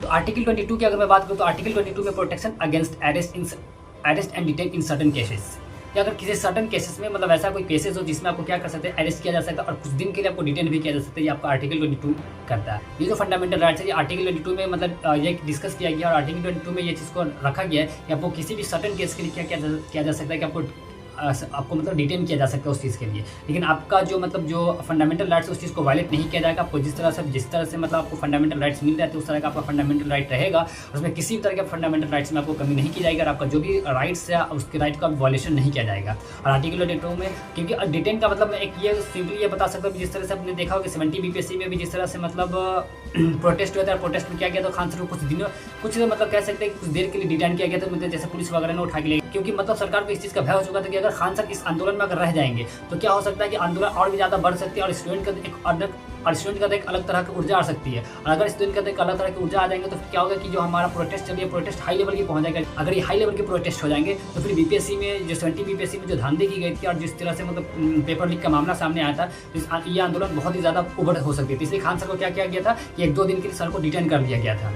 तो आर्टिकल 22 की अगर मैं बात करूँ तो आर्टिकल 22 में protection against arrest and detain in certain cases, कि अगर किसी सर्टन केसेस में मतलब ऐसा कोई केसेस हो जिसमें आपको क्या कर सकते हैं, अरेस्ट किया जा सकता है और कुछ दिन के लिए आपको डिटेन भी किया जा सकता है, ये आपका आर्टिकल 22 करता है। ये जो फंडामेंटल राइट्स है ये आर्टिकल 22 में मतलब ये डिस्कस किया गया और आर्टिकल 22 में ये चीज़ को रखा गया है कि आपको किसी भी सर्टन केस के लिए क्या किया जा सकता है कि आपको मतलब डिटेन किया जा सकता है उस चीज़ के लिए, लेकिन आपका जो मतलब जो फंडामेंटल राइट्स उस चीज़ को वायलेट नहीं किया जाएगा। आपको जिस तरह से मतलब आपको फंडामेंटल राइट्स मिल रहे थे उस तरह का आपका फंडामेंटल राइट रहेगा, उसमें किसी भी तरह के फंडामेंटल राइट्स में आपको कमी नहीं की जाएगी और आपका जो भी राइट्स है उसके राइट का वायलेशन नहीं किया जाएगा। और आर्टिकल 22 में क्योंकि डिटेन का मतलब एक ये सिंपली ये बता सकता हूँ जिस तरह से आपने देखा होगा 70 BPSC में भी जिस तरह से मतलब प्रोटेस्ट हुआ था, प्रोटेस्ट में क्या किया था खान सर को कुछ मतलब कह सकते हैं कि कुछ देर के लिए डिटेन किया गया था, मतलब जैसे पुलिस वगैरह ने उठा के लिए, क्योंकि मतलब सरकार को इस चीज़ का भय हो चुका था कि अगर खान सर इस आंदोलन में अगर रह जाएंगे तो क्या हो सकता है कि आंदोलन और भी ज़्यादा बढ़ सकती है और स्टूडेंट का एक अलग तरह की ऊर्जा आ सकती है। और अगर स्टूडेंट का एक अलग तरह की ऊर्जा आ जाएंगे तो क्या होगा कि जो हमारा प्रोटेस्ट चलिए प्रोटेस्ट हाई लेवल की पहुंच जाएगा। अगर ये हाई लेवल के प्रोटेस्ट हो जाएंगे तो फिर BPSC में जो 70 BPSC में जो धांधली की गई थी और जिस तरह से मतलब पेपर लीक का मामला सामने आया था, तो ये आंदोलन बहुत ही ज़्यादा उभर हो सकती थी। इसलिए खान सर को क्या किया गया था कि 1-2 दिन के लिए सर को डिटेन कर दिया गया था।